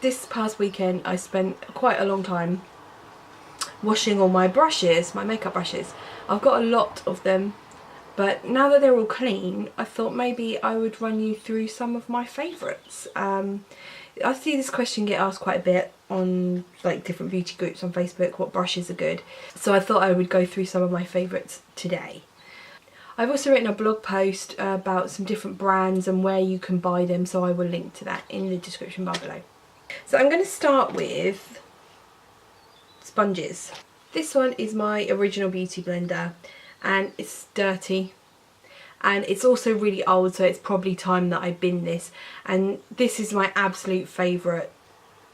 this past weekend I spent quite a long time washing all my brushes, my makeup brushes. I've got a lot of them, but now that they're all clean, I thought maybe I would run you through some of my favourites. I see this question get asked quite a bit on like different beauty groups on Facebook, what brushes are good. So I thought I would go through some of my favourites today. I've also written a blog post about some different brands and where you can buy them, so I will link to that in the description bar below. So I'm going to start with sponges. This one is my original beauty blender and it's dirty and it's also really old, so it's probably time that I bin this, and this is my absolute favourite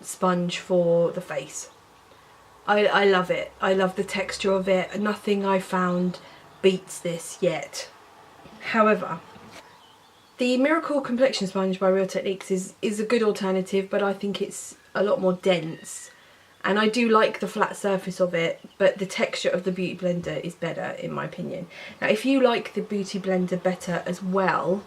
sponge for the face. I love it. I love the texture of it. Nothing I found beats this yet. However, the Miracle Complexion sponge by Real Techniques is a good alternative, but I think it's a lot more dense. And I do like the flat surface of it, but the texture of the Beauty Blender is better in my opinion. Now if you like the Beauty Blender better as well,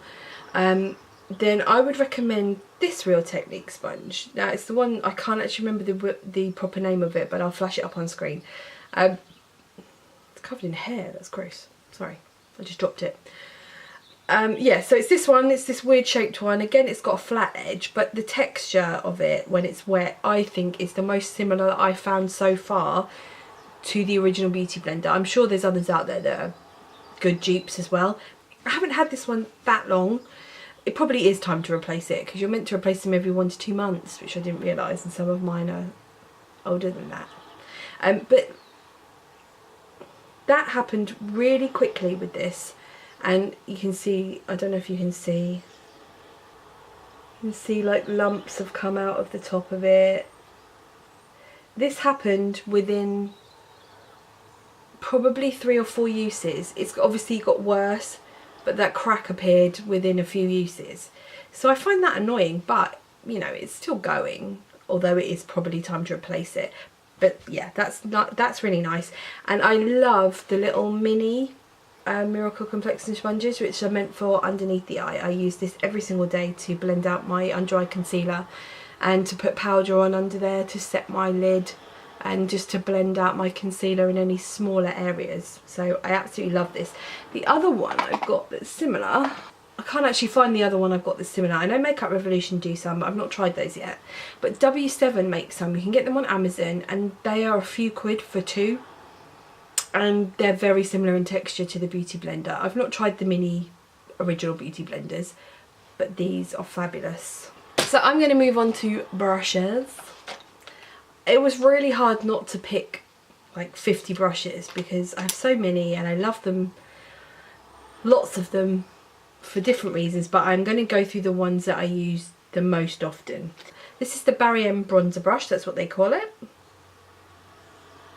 then I would recommend this Real Techniques sponge. Now it's the one, I can't actually remember the proper name of it, but I'll flash it up on screen. It's covered in hair, that's gross. Sorry, I just dropped it. Yeah, so it's this one, it's this weird shaped one. Again, it's got a flat edge, but the texture of it when it's wet, I think is the most similar that I've found so far to the original Beauty Blender. I'm sure there's others out there that are good dupes as well. I haven't had this one that long. It probably is time to replace it, because you're meant to replace them every 1 to 2 months, which I didn't realise, and some of mine are older than that. But that happened really quickly with this. And you can see, I don't know if you can see like lumps have come out of the top of it. This happened within probably 3 or 4 uses. It's obviously got worse, but that crack appeared within a few uses. So I find that annoying, but you know, it's still going, although it is probably time to replace it. But yeah, that's really nice. And I love the little mini Miracle Complexion sponges, which are meant for underneath the eye. I use this every single day to blend out my under eye concealer and to put powder on under there to set my lid and just to blend out my concealer in any smaller areas. So I absolutely love this. The other one I've got that's similar, I can't actually find the other one I've got that's similar. I know Makeup Revolution do some, but I've not tried those yet. But W7 makes some. You can get them on Amazon and they are a few quid for 2. And they're very similar in texture to the Beauty Blender. I've not tried the mini original Beauty Blenders, but these are fabulous. So I'm going to move on to brushes. It was really hard not to pick like 50 brushes because I have so many and I love them, lots of them for different reasons, but I'm going to go through the ones that I use the most often. This is the Barry M bronzer brush, that's what they call it.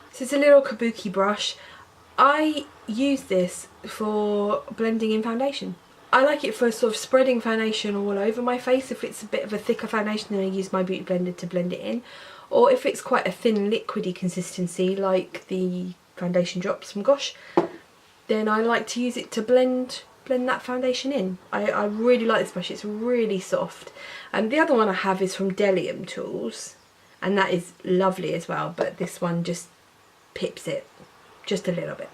This is a little kabuki brush. I use this for blending in foundation. I like it for sort of spreading foundation all over my face. If it's a bit of a thicker foundation, then I use my Beauty Blender to blend it in. Or if it's quite a thin liquidy consistency, like the foundation drops from Gosh, then I like to use it to blend that foundation in. I really like this brush, it's really soft. And the other one I have is from Bdellium Tools, and that is lovely as well, but this one just pips it just a little bit.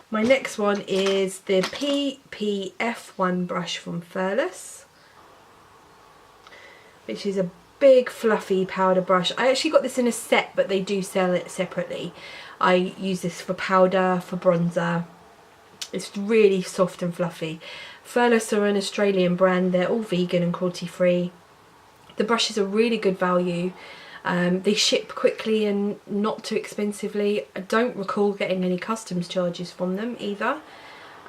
My next one is the PPF1 brush from Furless, which is a big fluffy powder brush. I actually got this in a set, but they do sell it separately. I use this for powder, for bronzer. It's really soft and fluffy. Furless are an Australian brand. They're all vegan and cruelty free. The brushes are really good value. They ship quickly and not too expensively. I don't recall getting any customs charges from them either.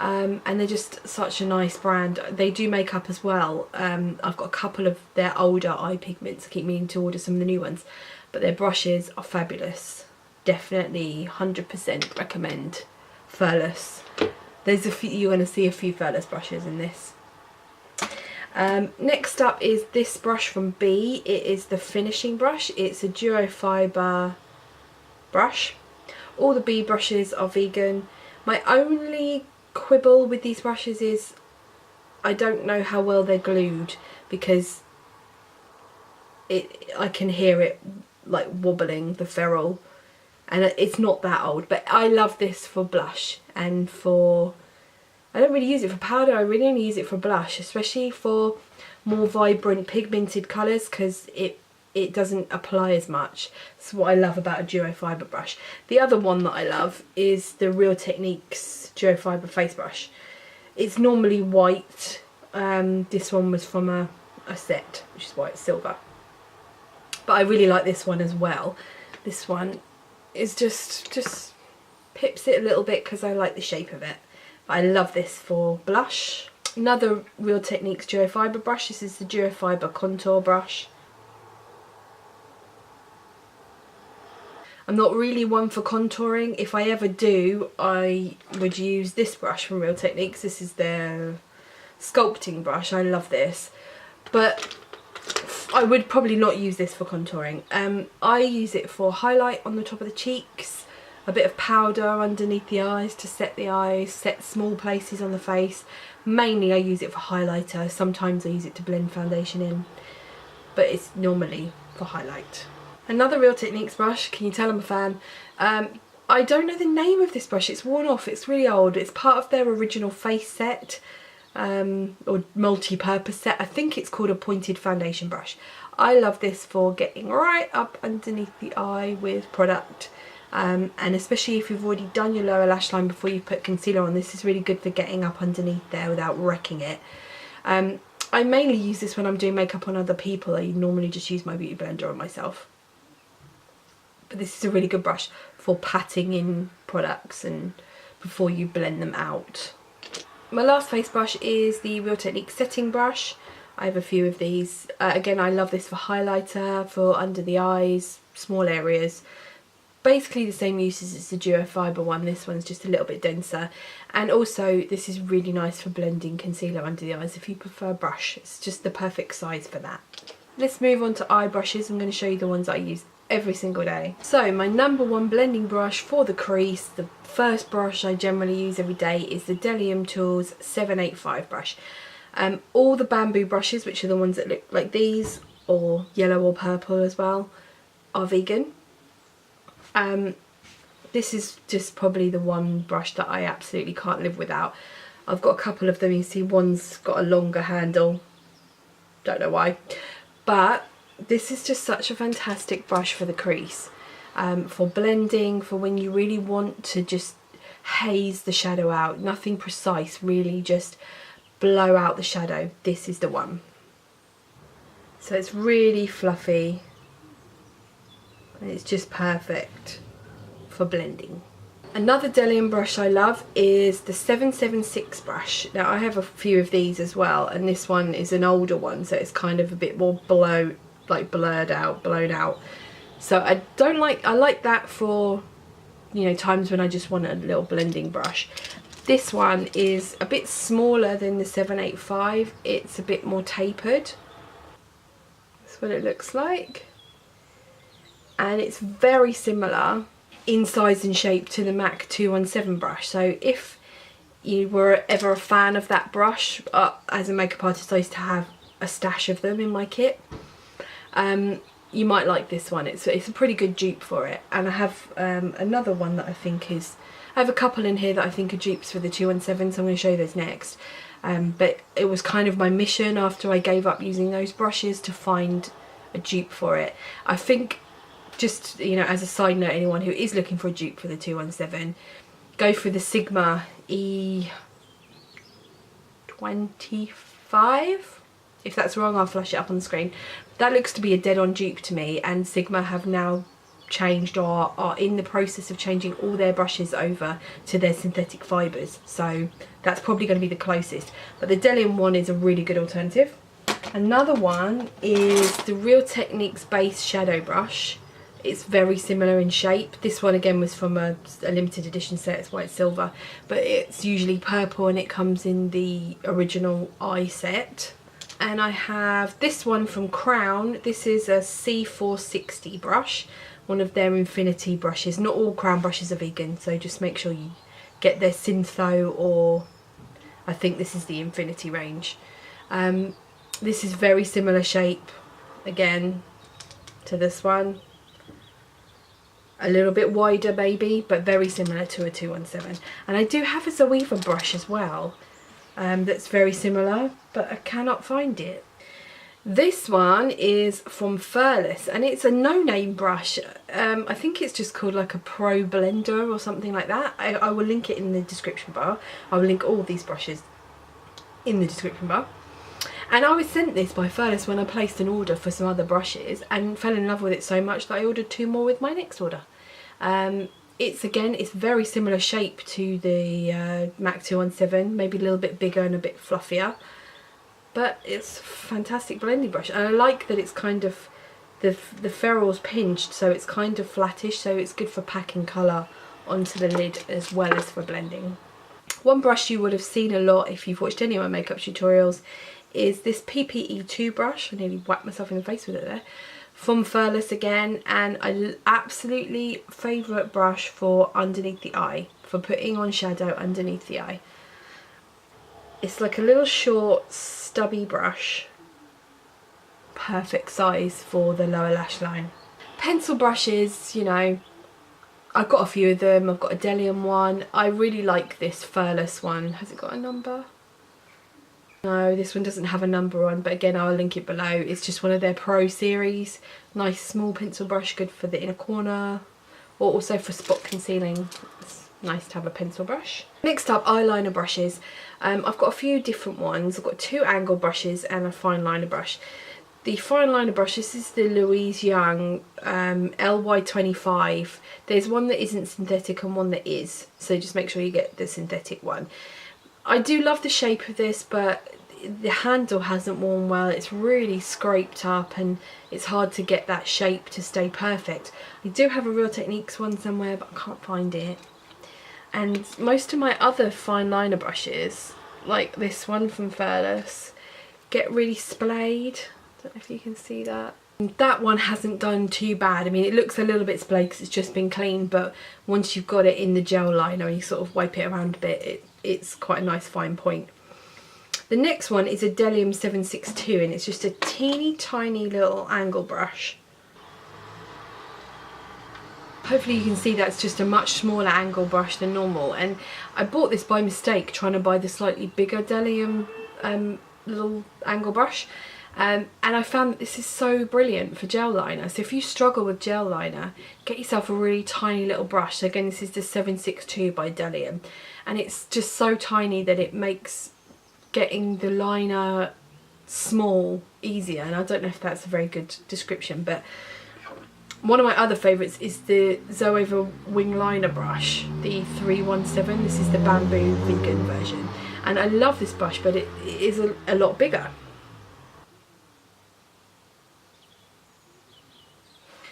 And they're just such a nice brand. They do makeup as well. I've got a couple of their older eye pigments. I keep meaning to order some of the new ones. But their brushes are fabulous. Definitely 100% recommend Furless. There's a few, you're going to see a few Furless brushes in this. Next up is this brush from B. It is the finishing brush. It's a duo fibre brush. All the B brushes are vegan. My only quibble with these brushes is I don't know how well they're glued, because I can hear it like wobbling, the ferrule, and it's not that old. But I love this for blush and for, I don't really use it for powder, I really only use it for blush, especially for more vibrant pigmented colours, because it doesn't apply as much. That's what I love about a duo fibre brush. The other one that I love is the Real Techniques duo fibre face brush. It's normally white. This one was from a set, which is why it's silver. But I really like this one as well. This one is just pips it a little bit because I like the shape of it. But I love this for blush. Another Real Techniques duo fibre brush. This is the duo fibre contour brush. I'm not really one for contouring. If I ever do, I would use this brush from Real Techniques. This is their Sculpting brush. I love this. But I would probably not use this for contouring. I use it for highlight on the top of the cheeks, a bit of powder underneath the eyes to set the eyes, set small places on the face. Mainly I use it for highlighter. Sometimes I use it to blend foundation in, but it's normally for highlight. Another Real Techniques brush, can you tell I'm a fan? I don't know the name of this brush, it's worn off, it's really old. It's part of their original face set, or multi-purpose set. I think it's called a pointed foundation brush. I love this for getting right up underneath the eye with product. And especially if you've already done your lower lash line before you put concealer on, this is really good for getting up underneath there without wrecking it. I mainly use this when I'm doing makeup on other people. I normally just use my beauty blender on myself. But this is a really good brush for patting in products and before you blend them out. My last face brush is the Real Techniques setting brush. I have a few of these. Again, I love this for highlighter, for under the eyes, small areas. Basically the same uses as the duo fibre one. This one's just a little bit denser. And also this is really nice for blending concealer under the eyes if you prefer brush. It's just the perfect size for that. Let's move on to eye brushes. I'm going to show you the ones I use every single day. So my number one blending brush for the crease, the first brush I generally use every day, is the Bdellium Tools 785 brush. All the bamboo brushes, which are the ones that look like these, or yellow or purple as well, are vegan. This is just probably the one brush that I absolutely can't live without. I've got a couple of them. You see one's got a longer handle, don't know why, but this is just such a fantastic brush for the crease, for blending, for when you really want to just haze the shadow out. Nothing precise, really just blow out the shadow. This is the one. So it's really fluffy and it's just perfect for blending. Another Bdellium brush I love is the 776 brush. Now I have a few of these as well, and this one is an older one, so it's kind of a bit more blown out. So I like that for, you know, times when I just want a little blending brush. This one is a bit smaller than the 785. It's a bit more tapered. That's what it looks like. And it's very similar in size and shape to the MAC 217 brush. So if you were ever a fan of that brush, as a makeup artist I used to have a stash of them in my kit, you might like this one. It's a pretty good dupe for it. And I have another one that I think is, I have a couple in here that I think are dupes for the 217, so I'm going to show you those next. But it was kind of my mission after I gave up using those brushes to find a dupe for it. I think, just, you know, as a side note, anyone who is looking for a dupe for the 217, go for the Sigma E25. If that's wrong, I'll flash it up on the screen. That looks to be a dead-on dupe to me, and Sigma have now changed, or are in the process of changing all their brushes over to their synthetic fibres. So that's probably going to be the closest. But the Bdellium one is a really good alternative. Another one is the Real Techniques base shadow brush. It's very similar in shape. This one again was from a limited edition set. It's white silver, but it's usually purple and it comes in the original eye set. And I have this one from Crown. This is a C460 brush, one of their infinity brushes. Not all Crown brushes are vegan, so just make sure you get their Syntho, or I think this is the infinity range. This is very similar shape. Again, to this one. A little bit wider maybe, but very similar to a 217. And I do have a Zoeva brush as well, that's very similar, but I cannot find it. This one is from Furless, and it's a no-name brush. I think it's just called like a Pro Blender or something like that. I will link it in the description bar. I will link all these brushes in the description bar. And I was sent this by Furless when I placed an order for some other brushes and fell in love with it so much that I ordered 2 more with my next order. It's very similar shape to the MAC 217, maybe a little bit bigger and a bit fluffier. But it's a fantastic blending brush, and I like that it's kind of, the ferrule's pinched, so it's kind of flattish, so it's good for packing colour onto the lid as well as for blending. One brush you would have seen a lot if you've watched any of my makeup tutorials is this PPE2 brush. I nearly whacked myself in the face with it there. From Furless again, and an absolutely favourite brush for underneath the eye, for putting on shadow underneath the eye. It's like a little short stubby brush, perfect size for the lower lash line. Pencil brushes, you know, I've got a few of them. I've got a Bdellium one. I really like this Furless one. Has it got a number? No, this one doesn't have a number on, but again I'll link it below. It's just one of their Pro series. Nice small pencil brush, good for the inner corner, or also for spot concealing. It's nice to have a pencil brush. Next up, eyeliner brushes. I've got a few different ones. I've got 2 angle brushes and a fine liner brush. The fine liner brush, this is the Louise Young LY25. There's one that isn't synthetic and one that is, so just make sure you get the synthetic one. I do love the shape of this, but the handle hasn't worn well. It's really scraped up and it's hard to get that shape to stay perfect. I do have a Real Techniques one somewhere, but I can't find it. And most of my other fine liner brushes, like this one from Furless, get really splayed. I don't know if you can see that. That one hasn't done too bad. I mean, it looks a little bit splayed because it's just been cleaned, but once you've got it in the gel liner and you sort of wipe it around a bit, it's quite a nice fine point. The next one is a Bdellium 762, and it's just a teeny tiny little angle brush. Hopefully you can see that's just a much smaller angle brush than normal, and I bought this by mistake trying to buy the slightly bigger Bdellium little angle brush. And I found that this is so brilliant for gel liner. So if you struggle with gel liner, get yourself a really tiny little brush. So again, this is the 762 by Bdellium, and it's just so tiny that it makes getting the liner small easier. And I don't know if that's a very good description, but one of my other favourites is the Zoeva Wing Liner brush, the 317. This is the bamboo vegan version, and I love this brush, but it is a lot bigger.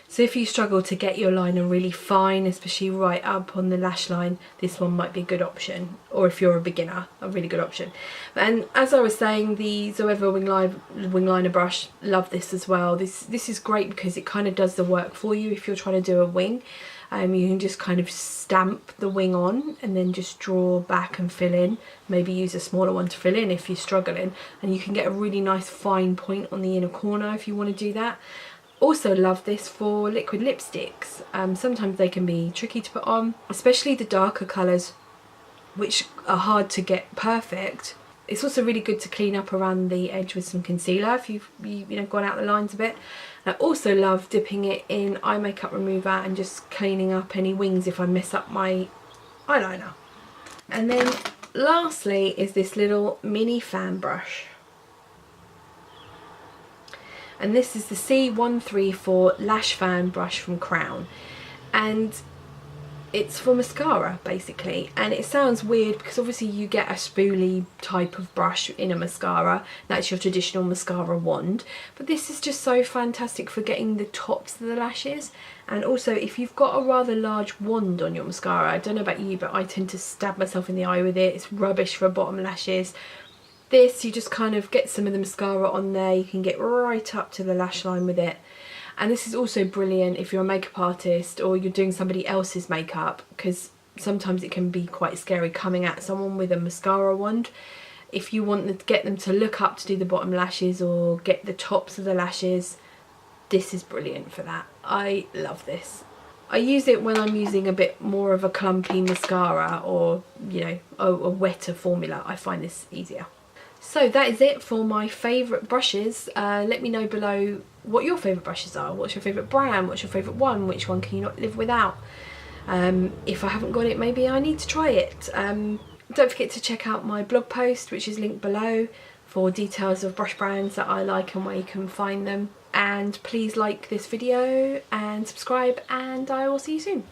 So if you struggle to get your liner really fine, especially right up on the lash line, this one might be a good option. Or if you're a beginner, a really good option. And as I was saying, the Zoeva Wing Liner brush, love this as well. This is great because it kind of does the work for you if you're trying to do a wing. You can just kind of stamp the wing on and then just draw back and fill in. Maybe use a smaller one to fill in if you're struggling. And you can get a really nice fine point on the inner corner if you want to do that. Also love this for liquid lipsticks. Sometimes they can be tricky to put on, especially the darker colours, which are hard to get perfect. It's also really good to clean up around the edge with some concealer if you've gone out the lines a bit. And I also love dipping it in eye makeup remover and just cleaning up any wings if I mess up my eyeliner. And then lastly is this little mini fan brush. And this is the C134 Lash Fan brush from Crown, and it's for mascara basically. And it sounds weird because obviously you get a spoolie type of brush in a mascara, that's your traditional mascara wand, but this is just so fantastic for getting the tops of the lashes. And also if you've got a rather large wand on your mascara, I don't know about you, but I tend to stab myself in the eye with it. It's rubbish for bottom lashes. This, you just kind of get some of the mascara on there, you can get right up to the lash line with it. And this is also brilliant if you're a makeup artist or you're doing somebody else's makeup, because sometimes it can be quite scary coming at someone with a mascara wand. If you want to get them to look up to do the bottom lashes or get the tops of the lashes, this is brilliant for that. I love this. I use it when I'm using a bit more of a clumpy mascara, or you know, a wetter formula. I find this easier. So that is it for my favourite brushes. Let me know below what your favourite brushes are. What's your favourite brand? What's your favourite one? Which one can you not live without? If I haven't got it, maybe I need to try it. Don't forget to check out my blog post, which is linked below, for details of brush brands that I like and where you can find them. And please like this video and subscribe, and I will see you soon.